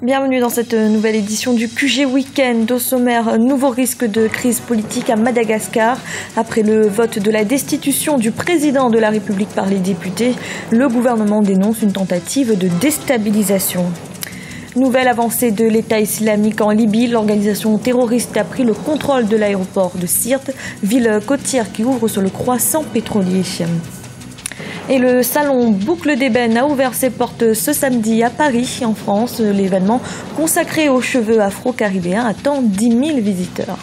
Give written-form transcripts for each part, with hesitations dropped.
Bienvenue dans cette nouvelle édition du QG Week-end. Au sommaire, nouveau risque de crise politique à Madagascar. Après le vote de la destitution du président de la République par les députés, le gouvernement dénonce une tentative de déstabilisation. Nouvelle avancée de l'État islamique en Libye. L'organisation terroriste a pris le contrôle de l'aéroport de Sirte, ville côtière qui ouvre sur le croissant pétrolier. Et le salon Boucle d'Ébène a ouvert ses portes ce samedi à Paris, en France. L'événement consacré aux cheveux afro-caribéens attend 10 000 visiteurs.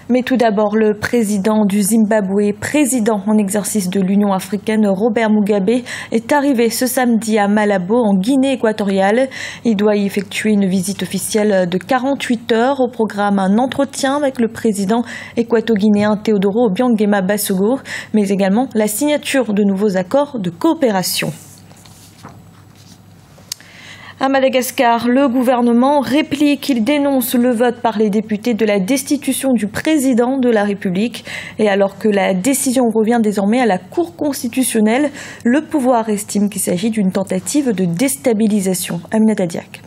Mais tout d'abord, le président du Zimbabwe, président en exercice de l'Union africaine, Robert Mugabe, est arrivé ce samedi à Malabo, en Guinée équatoriale. Il doit y effectuer une visite officielle de 48 heures. Au programme, un entretien avec le président équato-guinéen Teodoro Obiang-Nguema Basogo, mais également la signature de nouveaux accords de coopération. À Madagascar, le gouvernement réplique. Il dénonce le vote par les députés de la destitution du président de la République. Et alors que la décision revient désormais à la Cour constitutionnelle, le pouvoir estime qu'il s'agit d'une tentative de déstabilisation. Aminata Diak.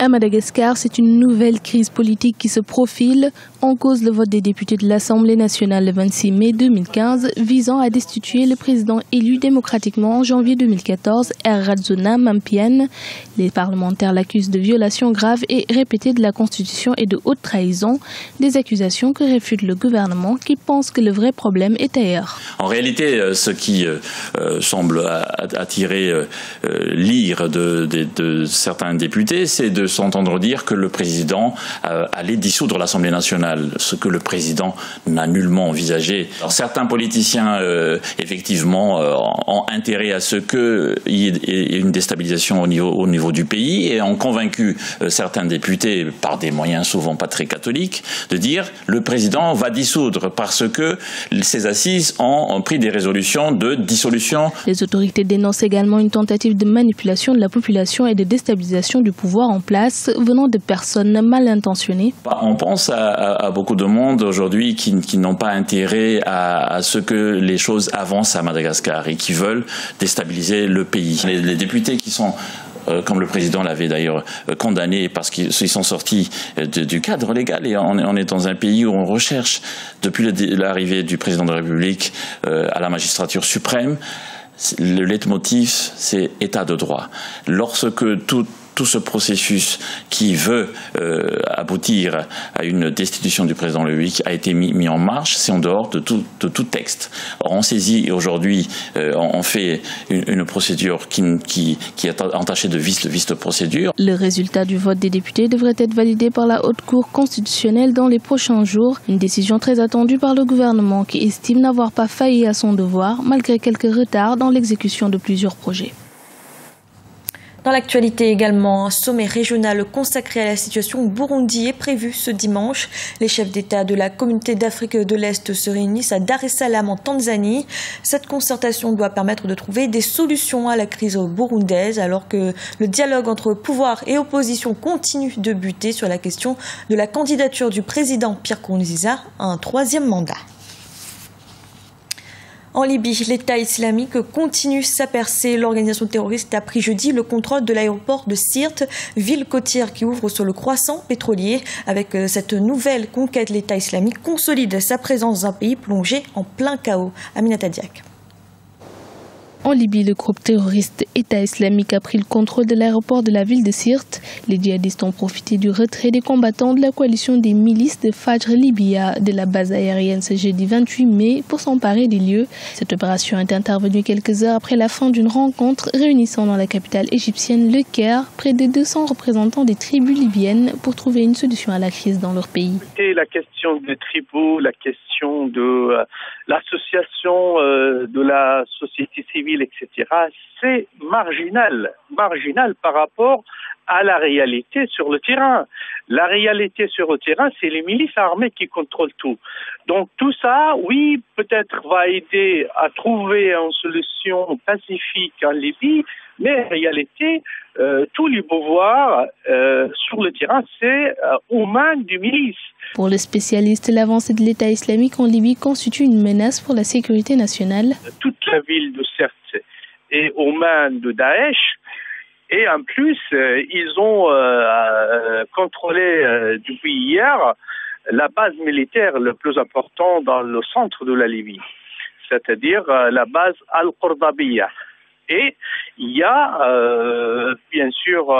À Madagascar, c'est une nouvelle crise politique qui se profile. En cause le vote des députés de l'Assemblée nationale le 26 mai 2015 visant à destituer le président élu démocratiquement en janvier 2014, Radzona Mampiane. Les parlementaires l'accusent de violations graves et répétées de la Constitution et de haute trahison, des accusations que réfute le gouvernement qui pense que le vrai problème est ailleurs. En réalité, ce qui semble attirer l'ire de certains députés, c'est de s'entendre dire que le président allait dissoudre l'Assemblée nationale, ce que le président n'a nullement envisagé. Alors, certains politiciens, effectivement, ont intérêt à ce qu'il y ait une déstabilisation au niveau du pays et ont convaincu certains députés, par des moyens souvent pas très catholiques, de dire le président va dissoudre parce que ces assises ont pris des résolutions de dissolution. Les autorités dénoncent également une tentative de manipulation de la population et de déstabilisation du pouvoir en place venant de personnes mal intentionnées. On pense à beaucoup de monde aujourd'hui qui n'ont pas intérêt à ce que les choses avancent à Madagascar et qui veulent déstabiliser le pays. Les députés qui sont comme le président l'avait d'ailleurs condamné parce qu'ils sont sortis du cadre légal et on est dans un pays où on recherche depuis l'arrivée du président de la République à la magistrature suprême. Le leitmotiv, c'est état de droit. Lorsque tout ce processus qui veut aboutir à une destitution du président de la République a été mis en marche, c'est en dehors de tout texte. Or, on saisit aujourd'hui, on fait une procédure qui est entachée de vice de procédure. Le résultat du vote des députés devrait être validé par la Haute Cour constitutionnelle dans les prochains jours. Une décision très attendue par le gouvernement qui estime n'avoir pas failli à son devoir malgré quelques retards dans l'exécution de plusieurs projets. Dans l'actualité également, un sommet régional consacré à la situation au Burundi est prévu ce dimanche. Les chefs d'État de la communauté d'Afrique de l'Est se réunissent à Dar es Salaam en Tanzanie. Cette concertation doit permettre de trouver des solutions à la crise burundaise alors que le dialogue entre pouvoir et opposition continue de buter sur la question de la candidature du président Pierre Nkurunziza à un troisième mandat. En Libye, l'État islamique continue sa percée. L'organisation terroriste a pris jeudi le contrôle de l'aéroport de Sirte, ville côtière qui ouvre sur le croissant pétrolier. Avec cette nouvelle conquête, l'État islamique consolide sa présence dans un pays plongé en plein chaos. Aminata Diak. En Libye, le groupe terroriste État islamique a pris le contrôle de l'aéroport de la ville de Sirte. Les djihadistes ont profité du retrait des combattants de la coalition des milices de Fajr Libya de la base aérienne ce jeudi 28 mai pour s'emparer des lieux. Cette opération est intervenue quelques heures après la fin d'une rencontre réunissant dans la capitale égyptienne Le Caire près de 200 représentants des tribus libyennes pour trouver une solution à la crise dans leur pays. Et la question des tribus, la question de l'association de la société civile, etc., c'est marginal par rapport à la réalité sur le terrain. La réalité sur le terrain, c'est les milices armées qui contrôlent tout. Donc tout ça, oui, peut-être va aider à trouver une solution pacifique en Libye, mais en réalité, tous les pouvoirs sur le terrain, c'est aux mains des milices. Pour le spécialiste, l'avancée de l'État islamique en Libye constitue une menace pour la sécurité nationale. Toute la ville de Sirte est aux mains de Daesh. Et en plus, ils ont contrôlé depuis hier la base militaire la plus importante dans le centre de la Libye, c'est-à-dire la base Al-Qurdabiya. Et il y a bien sûr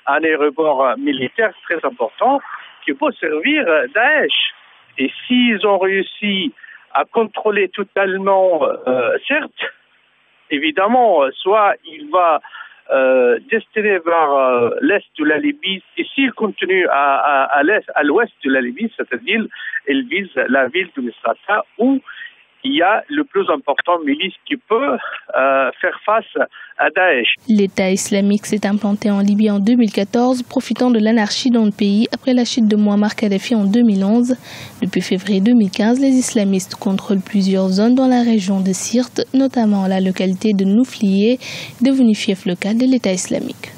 un aéroport militaire très important qui peut servir Daesh. Et s'ils ont réussi à contrôler totalement, certes, évidemment, soit il va destiné vers l'est de la Libye, et s'il continue à l'ouest de la Libye, c'est-à-dire il vise la ville de Misrata où il y a le plus important milice qui peut faire face à Daesh. L'État islamique s'est implanté en Libye en 2014, profitant de l'anarchie dans le pays après la chute de Mouammar Kadhafi en 2011. Depuis février 2015, les islamistes contrôlent plusieurs zones dans la région de Sirte, notamment la localité de Nouflié, devenue fief local de l'État islamique.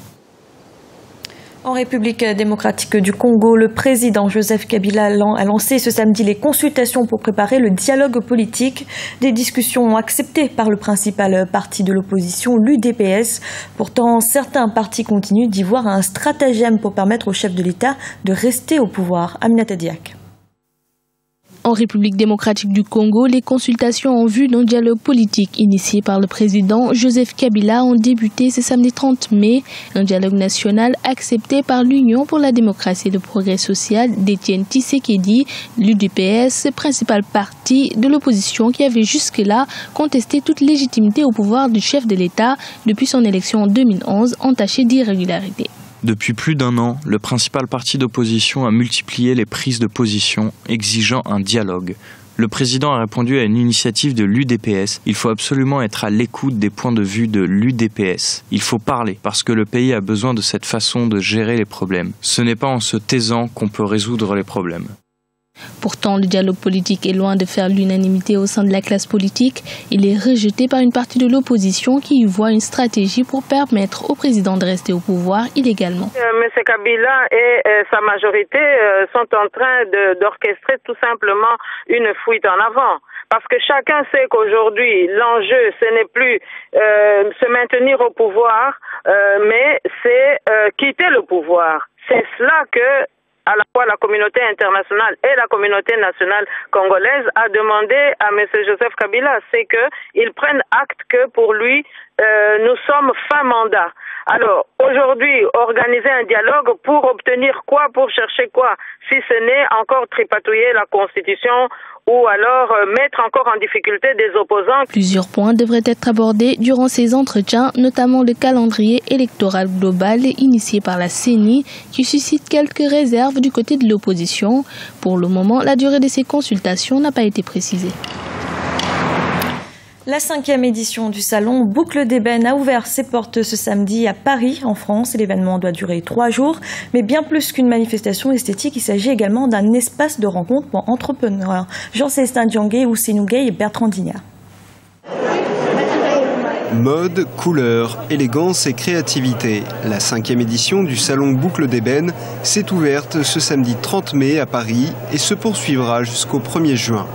En République démocratique du Congo, le président Joseph Kabila a lancé ce samedi les consultations pour préparer le dialogue politique. Des discussions acceptées par le principal parti de l'opposition, l'UDPS. Pourtant, certains partis continuent d'y voir un stratagème pour permettre au chef de l'État de rester au pouvoir. Aminata Diak. En République démocratique du Congo, les consultations en vue d'un dialogue politique initié par le président Joseph Kabila ont débuté ce samedi 30 mai. Un dialogue national accepté par l'Union pour la démocratie et le progrès social d'Étienne Tshisekedi, l'UDPS, principal parti de l'opposition qui avait jusque-là contesté toute légitimité au pouvoir du chef de l'État depuis son élection en 2011 entachée d'irrégularités. Depuis plus d'un an, le principal parti d'opposition a multiplié les prises de position, exigeant un dialogue. Le président a répondu à une initiative de l'UDPS. Il faut absolument être à l'écoute des points de vue de l'UDPS. Il faut parler, parce que le pays a besoin de cette façon de gérer les problèmes. Ce n'est pas en se taisant qu'on peut résoudre les problèmes. Pourtant, le dialogue politique est loin de faire l'unanimité au sein de la classe politique. Il est rejeté par une partie de l'opposition qui y voit une stratégie pour permettre au président de rester au pouvoir illégalement. M. Kabila et sa majorité sont en train d'orchestrer tout simplement une fuite en avant. Parce que chacun sait qu'aujourd'hui, l'enjeu, ce n'est plus se maintenir au pouvoir, mais c'est quitter le pouvoir. C'est cela que à la fois la communauté internationale et la communauté nationale congolaise a demandé à M. Joseph Kabila, c'est qu'il prenne acte que pour lui, nous sommes fin mandat. Alors, aujourd'hui, organiser un dialogue pour obtenir quoi, pour chercher quoi, si ce n'est encore tripatouiller la Constitution ou alors mettre encore en difficulté des opposants. Plusieurs points devraient être abordés durant ces entretiens, notamment le calendrier électoral global initié par la CENI qui suscite quelques réserves du côté de l'opposition. Pour le moment, la durée de ces consultations n'a pas été précisée. La 5e édition du salon Boucle d'Ébène a ouvert ses portes ce samedi à Paris, en France. L'événement doit durer 3 jours, mais bien plus qu'une manifestation esthétique, il s'agit également d'un espace de rencontre pour entrepreneurs. Jean-Célestin Dianguet, Ousseynou Gueye et Bertrand Dignat. Mode, couleurs, élégance et créativité. La 5e édition du salon Boucle d'Ébène s'est ouverte ce samedi 30 mai à Paris et se poursuivra jusqu'au 1er juin.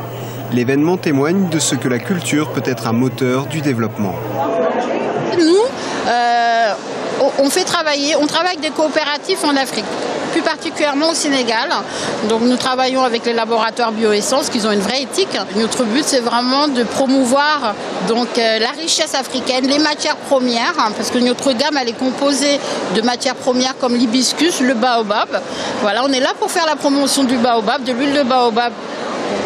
L'événement témoigne de ce que la culture peut être un moteur du développement. Nous, on travaille avec des coopératives en Afrique, plus particulièrement au Sénégal. Donc nous travaillons avec les laboratoires Bioessence qui ont une vraie éthique. Notre but, c'est vraiment de promouvoir la richesse africaine, les matières premières, parce que notre gamme elle est composée de matières premières comme l'hibiscus, le baobab. Voilà, on est là pour faire la promotion du baobab, de l'huile de baobab,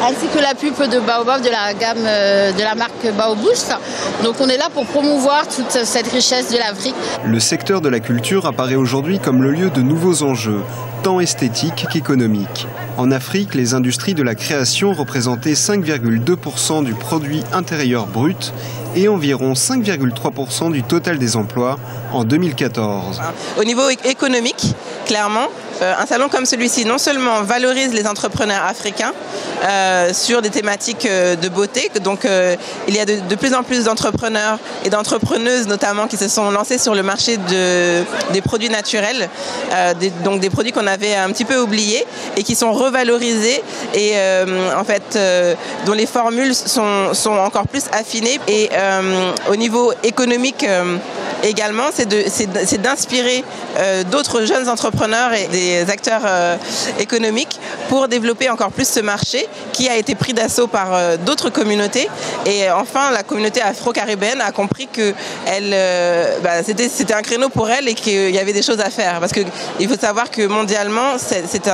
ainsi que la pulpe de baobab de la gamme de la marque Baoboost. Donc on est là pour promouvoir toute cette richesse de l'Afrique. Le secteur de la culture apparaît aujourd'hui comme le lieu de nouveaux enjeux, tant esthétiques qu'économiques. En Afrique, les industries de la création représentaient 5,2% du produit intérieur brut et environ 5,3% du total des emplois en 2014. Au niveau économique, clairement, Un salon comme celui-ci non seulement valorise les entrepreneurs africains sur des thématiques de beauté, donc il y a de plus en plus d'entrepreneurs et d'entrepreneuses notamment qui se sont lancés sur le marché des produits naturels, donc des produits qu'on avait un petit peu oubliés et qui sont revalorisés et en fait dont les formules sont encore plus affinées. Et au niveau économique également, c'est d'inspirer d'autres jeunes entrepreneurs et des acteurs économiques pour développer encore plus ce marché qui a été pris d'assaut par d'autres communautés. Et enfin, la communauté afro-caribéenne a compris que c'était un créneau pour elle et qu'il y avait des choses à faire. Parce qu'il faut savoir que mondialement, c'est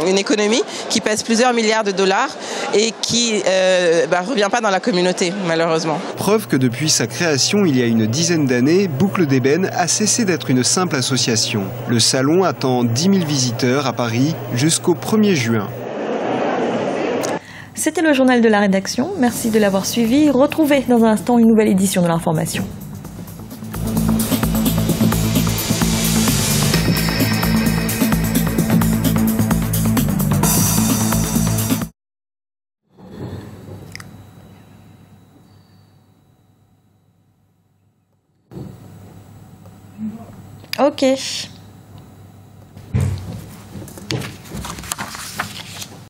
une économie qui pèse plusieurs milliards de dollars et qui ne revient pas dans la communauté, malheureusement. Preuve que depuis sa création, il y a une dizaine d'années, Boucle d'Ébène a cessé d'être une simple association. Le salon attend 10 000 visiteurs à Paris jusqu'au 1er juin. C'était le journal de la rédaction. Merci de l'avoir suivi. Retrouvez dans un instant une nouvelle édition de l'information. Ok.